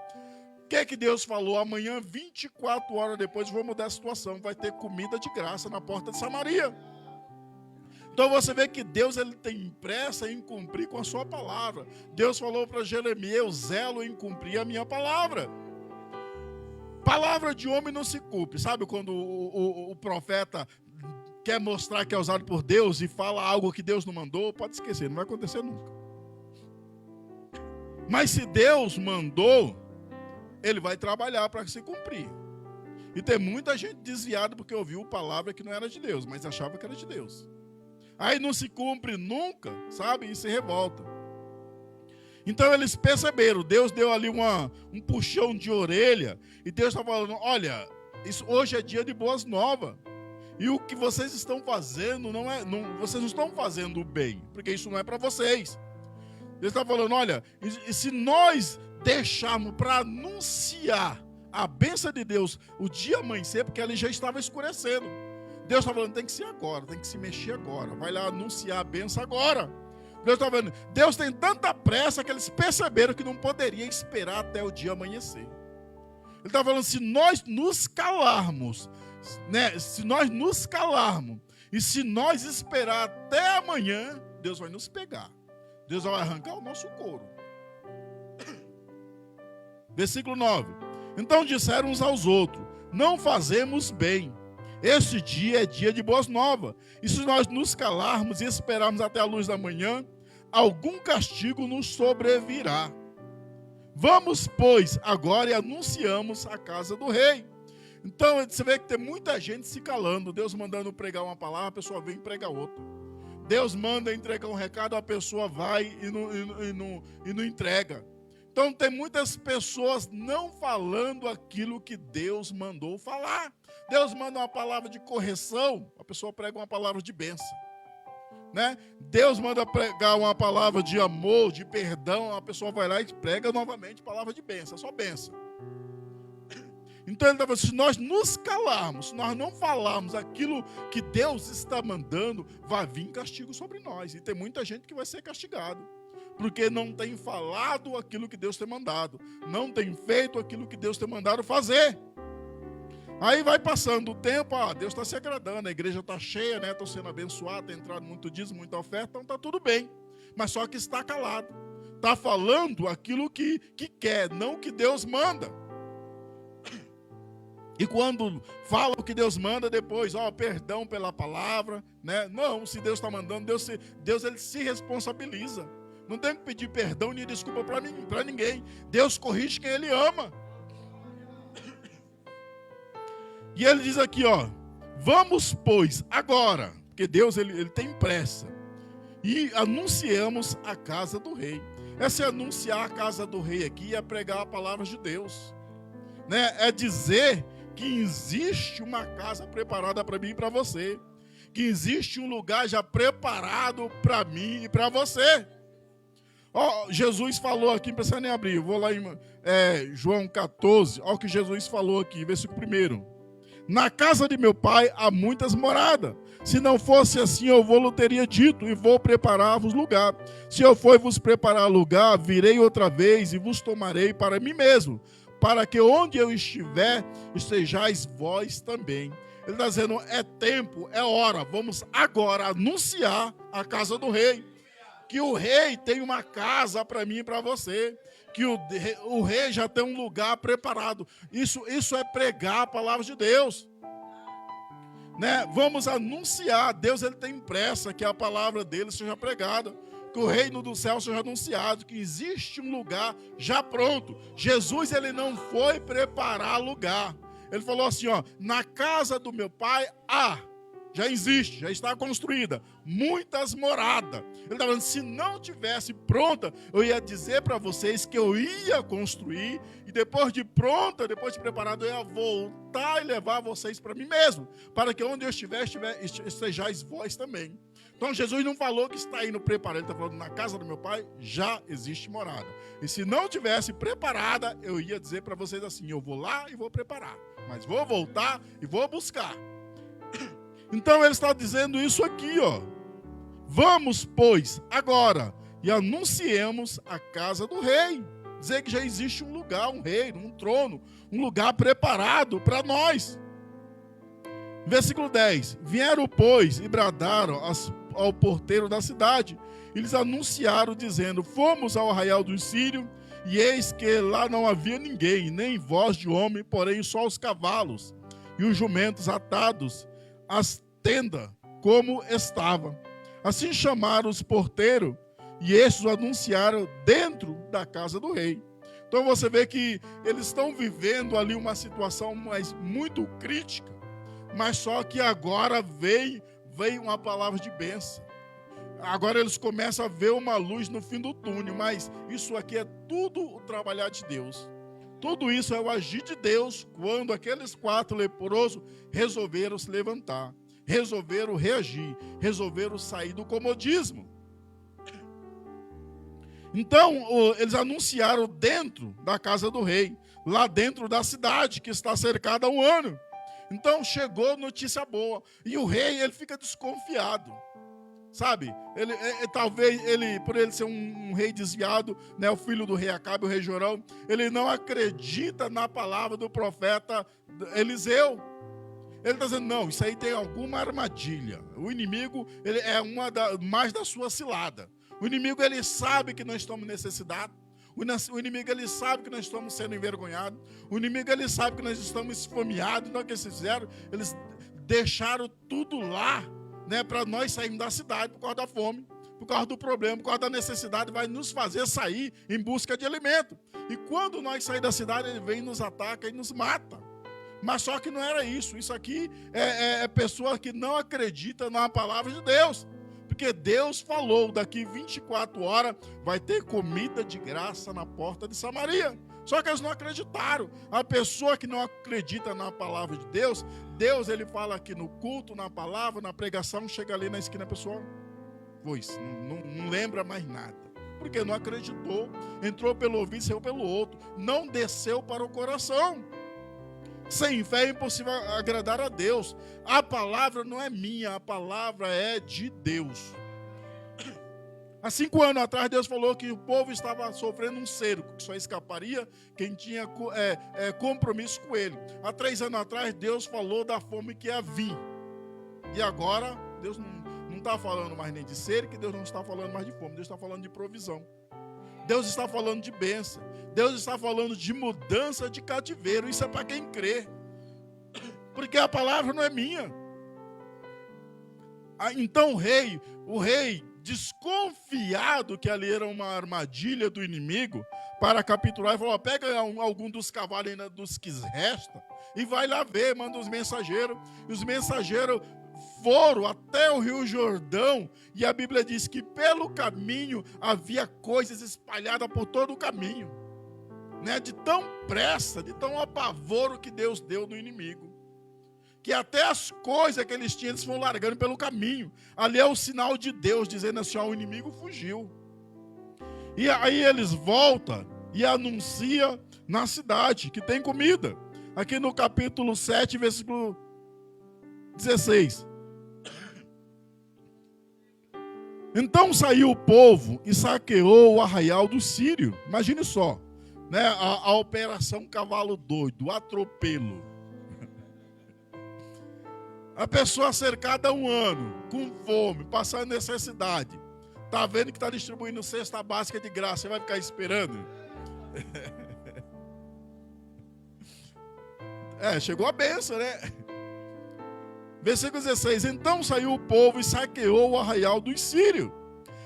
O que Deus falou? Amanhã, 24 horas depois, vou mudar a situação. Vai ter comida de graça na porta de Samaria. Então você vê que Deus ele tem pressa em cumprir com a sua palavra. Deus falou para Jeremias, eu zelo em cumprir a minha palavra. Palavra de homem não se cumpre. Sabe quando o profeta quer mostrar que é usado por Deus e fala algo que Deus não mandou? Pode esquecer, não vai acontecer nunca. Mas se Deus mandou, ele vai trabalhar para se cumprir. E tem muita gente desviada porque ouviu palavra que não era de Deus, mas achava que era de Deus. Aí não se cumpre nunca, sabe? E se revolta. Então eles perceberam, Deus deu ali um puxão de orelha, e Deus está falando, olha, hoje é dia de boas novas, e o que vocês estão fazendo, vocês não estão fazendo o bem, porque isso não é para vocês. Deus está falando, olha, e se nós deixarmos para anunciar a bênção de Deus o dia amanhecer, porque ele já estava escurecendo, Deus está falando, tem que ser agora, tem que se mexer agora, vai lá anunciar a bênção agora. Deus está vendo, Deus tem tanta pressa que eles perceberam que não poderia esperar até o dia amanhecer. Ele está falando, se nós nos calarmos, né? Se nós nos calarmos e se nós esperar até amanhã, Deus vai nos pegar. Deus vai arrancar o nosso couro. Versículo 9. Então disseram uns aos outros, não fazemos bem. Este dia é dia de boas novas. E se nós nos calarmos e esperarmos até a luz da manhã, algum castigo nos sobrevirá. Vamos, pois, agora e anunciamos a casa do rei. Então, você vê que tem muita gente se calando. Deus mandando pregar uma palavra, a pessoa vem e prega outra. Deus manda entregar um recado, a pessoa vai e não entrega. Então, tem muitas pessoas não falando aquilo que Deus mandou falar. Deus manda uma palavra de correção, a pessoa prega uma palavra de bênção. Né? Deus manda pregar uma palavra de amor, de perdão, a pessoa vai lá e prega novamente palavra de bênção, só bênção. Então ele está falando, se nós nos calarmos, se nós não falarmos aquilo que Deus está mandando, vai vir castigo sobre nós. E tem muita gente que vai ser castigado, porque não tem falado aquilo que Deus tem mandado, não tem feito aquilo que Deus tem mandado fazer. Aí vai passando o tempo, Deus está se agradando, a igreja está cheia, né? Estou sendo abençoado, tem entrado muito dízimo, muita oferta, então está tudo bem. Mas só que está calado, está falando aquilo que quer, não o que Deus manda. E quando fala o que Deus manda, depois, perdão pela palavra, né? Não, se Deus está mandando, Deus ele se responsabiliza. Não tem que pedir perdão nem desculpa para ninguém. Deus corrige quem Ele ama. E ele diz aqui, vamos, pois, agora, porque Deus ele tem pressa, e anunciamos a casa do rei. Essa é anunciar a casa do rei aqui, é pregar a palavra de Deus, né? É dizer que existe uma casa preparada para mim e para você, que existe um lugar já preparado para mim e para você. Jesus falou aqui, não precisa nem abrir, eu vou lá em João 14, olha o que Jesus falou aqui, versículo 1. Na casa de meu pai há muitas moradas. Se não fosse assim, eu vou-lhe teria dito, e vou preparar-vos lugar. Se eu for vos preparar lugar, virei outra vez e vos tomarei para mim mesmo, para que onde eu estiver, estejais vós também. Ele está dizendo, é tempo, é hora, vamos agora anunciar a casa do rei. Que o rei tem uma casa para mim e para você. Que o rei já tem um lugar preparado. Isso é pregar a palavra de Deus. Né? Vamos anunciar. Deus ele tem pressa que a palavra dele seja pregada. Que o reino do céu seja anunciado. Que existe um lugar já pronto. Jesus ele não foi preparar lugar. Ele falou assim, na casa do meu pai já existe, já está construída, muitas moradas. Ele está falando, se não tivesse pronta, eu ia dizer para vocês que eu ia construir, e depois de pronta, depois de preparada, eu ia voltar e levar vocês para mim mesmo, para que onde eu estiver, estejais vós também. Então Jesus não falou que está indo preparar, ele está falando, na casa do meu pai já existe morada. E se não tivesse preparada, eu ia dizer para vocês assim, eu vou lá e vou preparar, mas vou voltar e vou buscar. Então ele está dizendo isso aqui, Vamos, pois, agora, e anunciemos a casa do rei. Dizer que já existe um lugar, um reino, um trono, um lugar preparado para nós. Versículo 10. Vieram, pois, e bradaram ao porteiro da cidade. E lhes anunciaram, dizendo, fomos ao arraial dos sírios, e eis que lá não havia ninguém, nem voz de homem, porém só os cavalos e os jumentos atados as tendas como estava. Assim chamaram os porteiros e estes o anunciaram dentro da casa do rei. Então você vê que eles estão vivendo ali uma situação muito crítica, mas só que agora veio uma palavra de bênção. Agora eles começam a ver uma luz no fim do túnel, mas isso aqui é tudo o trabalhar de Deus. Tudo isso é o agir de Deus quando aqueles 4 leprosos resolveram se levantar, resolveram reagir, resolveram sair do comodismo. Então, eles anunciaram dentro da casa do rei, lá dentro da cidade, que está cercada há 1 ano. Então, chegou notícia boa. E o rei, ele fica desconfiado. Sabe? Talvez, por ele ser um rei desviado, né, o filho do rei Acabe, o rei Jorão, ele não acredita na palavra do profeta Eliseu. Ele está dizendo, não, isso aí tem alguma armadilha. O inimigo, ele é mais da sua cilada. O inimigo, ele sabe que nós estamos necessitados. O inimigo, ele sabe que nós estamos sendo envergonhados. O inimigo, ele sabe que nós estamos esfomeados. Então, o que eles fizeram? Eles deixaram tudo lá, né, para nós sairmos da cidade por causa da fome, por causa do problema, por causa da necessidade, vai nos fazer sair em busca de alimento. E quando nós saímos da cidade, ele vem, nos ataca e nos mata. Mas só que não era isso. Isso aqui é pessoa que não acredita na palavra de Deus. Porque Deus falou, daqui 24 horas vai ter comida de graça na porta de Samaria. Só que eles não acreditaram. A pessoa que não acredita na palavra de Deus, Deus, ele fala aqui no culto, na palavra, na pregação, chega ali na esquina, a pessoa, pois, não lembra mais nada. Porque não acreditou, entrou pelo ouvido, saiu pelo outro, não desceu para o coração. Sem fé é impossível agradar a Deus. A palavra não é minha, a palavra é de Deus. Há 5 anos atrás, Deus falou que o povo estava sofrendo um cerco, que só escaparia quem tinha compromisso com ele. Há 3 anos atrás, Deus falou da fome que ia vir. E agora, Deus não está falando mais nem de cerco, Deus não está falando mais de fome, Deus está falando de provisão. Deus está falando de bênção. Deus está falando de mudança de cativeiro. Isso é para quem crê. Porque a palavra não é minha. Então o rei, desconfiado que ali era uma armadilha do inimigo, para capturar, falou, pega algum dos cavalos ainda dos que restam e vai lá ver, manda os mensageiros. E os mensageiros foram até o Rio Jordão, e a Bíblia diz que pelo caminho havia coisas espalhadas por todo o caminho, né? De tão pressa, de tão apavoro que Deus deu no inimigo, que até as coisas que eles tinham, eles foram largando pelo caminho. Ali é o sinal de Deus, dizendo assim, ó, o inimigo fugiu. E aí eles voltam e anunciam na cidade que tem comida. Aqui no capítulo 7, versículo 16. Então saiu o povo e saqueou o arraial do Sírio. Imagine só, né? A operação cavalo doido, o atropelo. A pessoa cercada há 1 ano, com fome, passando necessidade, está vendo que está distribuindo cesta básica de graça, você vai ficar esperando? Chegou a bênção, né? Versículo 16. Então saiu o povo e saqueou o arraial dos sírios.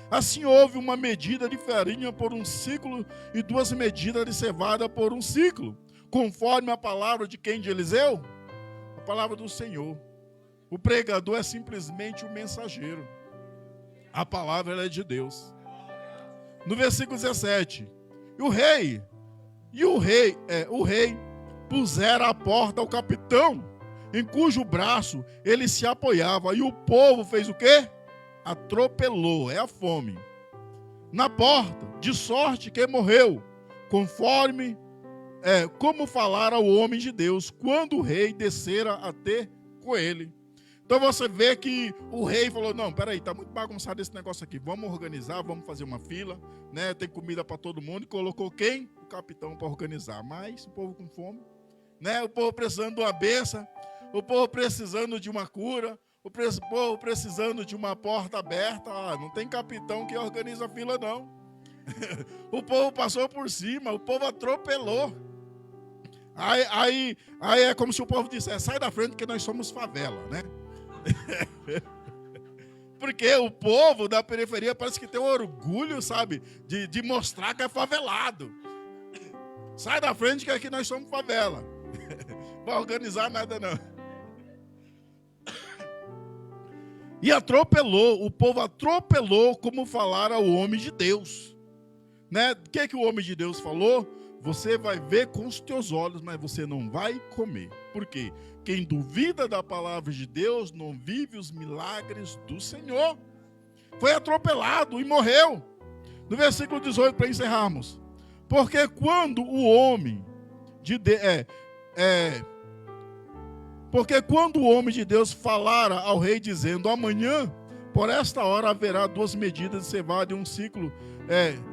Assim houve uma medida de farinha por 1 ciclo e 2 medidas de cevada por 1 ciclo, conforme a palavra de quem? De Eliseu? A palavra do Senhor. O pregador é simplesmente o mensageiro. A palavra ela é de Deus. No versículo 17. O rei pusera à porta ao capitão, em cujo braço ele se apoiava, e o povo fez o quê? Atropelou, é a fome, na porta, de sorte que morreu, conforme como falara o homem de Deus, quando o rei descera a ter com ele. Então você vê que o rei falou, não, peraí, está muito bagunçado esse negócio aqui, vamos organizar, vamos fazer uma fila, né? Tem comida para todo mundo, e colocou quem? O capitão para organizar, mas o povo com fome, né? O povo precisando de uma bênção, o povo precisando de uma cura, o povo precisando de uma porta aberta. Não tem capitão que organiza a fila, não. O povo passou por cima, o povo atropelou. Aí é como se o povo dissesse, sai da frente que nós somos favela, né? Porque o povo da periferia parece que tem um orgulho, sabe, de mostrar que é favelado. Sai da frente que aqui nós somos favela. Não vai organizar nada não. E atropelou, o povo atropelou como falara o homem de Deus. Né? O que o homem de Deus falou? Você vai ver com os teus olhos, mas você não vai comer. Por quê? Quem duvida da palavra de Deus não vive os milagres do Senhor. Foi atropelado e morreu. No versículo 18, para encerrarmos. Porque quando o homem de Deus... Porque quando o homem de Deus falara ao rei, dizendo, amanhã, por esta hora, haverá 2 medidas de cevada e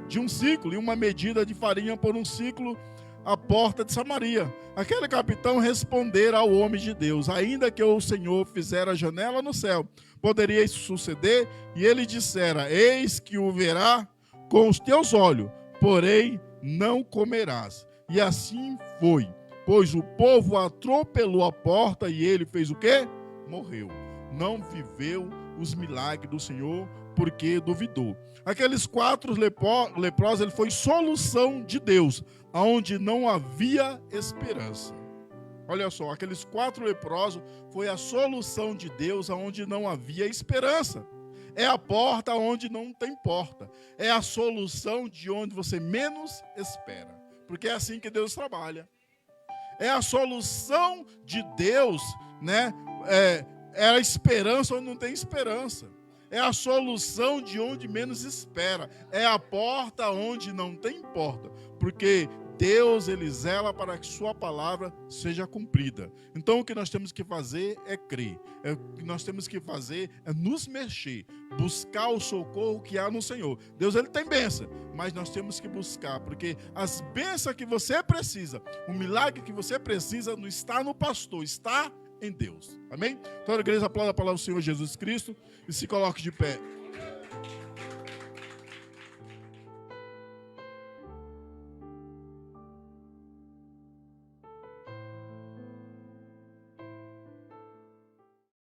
de um ciclo, e uma medida de farinha por um ciclo à porta de Samaria. Aquele capitão respondera ao homem de Deus, ainda que o Senhor fizera janela no céu, poderia isso suceder? E ele dissera, eis que o verá com os teus olhos, porém não comerás. E assim foi. Pois o povo atropelou a porta e ele fez o quê? Morreu. Não viveu os milagres do Senhor porque duvidou. Aqueles 4 leprosos, ele foi solução de Deus, onde não havia esperança. Olha só, aqueles 4 leprosos foi a solução de Deus, onde não havia esperança. É a porta onde não tem porta. É a solução de onde você menos espera. Porque é assim que Deus trabalha. É a solução de Deus, né? É a esperança onde não tem esperança. É a solução de onde menos espera. É a porta onde não tem porta. Porque Deus, ele zela para que sua palavra seja cumprida. Então o que nós temos que fazer é crer. O que nós temos que fazer é nos mexer, buscar o socorro que há no Senhor. Deus, ele tem bênção, mas nós temos que buscar, porque as bênçãos que você precisa, o milagre que você precisa não está no pastor, está em Deus. Amém? Então a igreja aplauda a palavra do Senhor Jesus Cristo e se coloque de pé.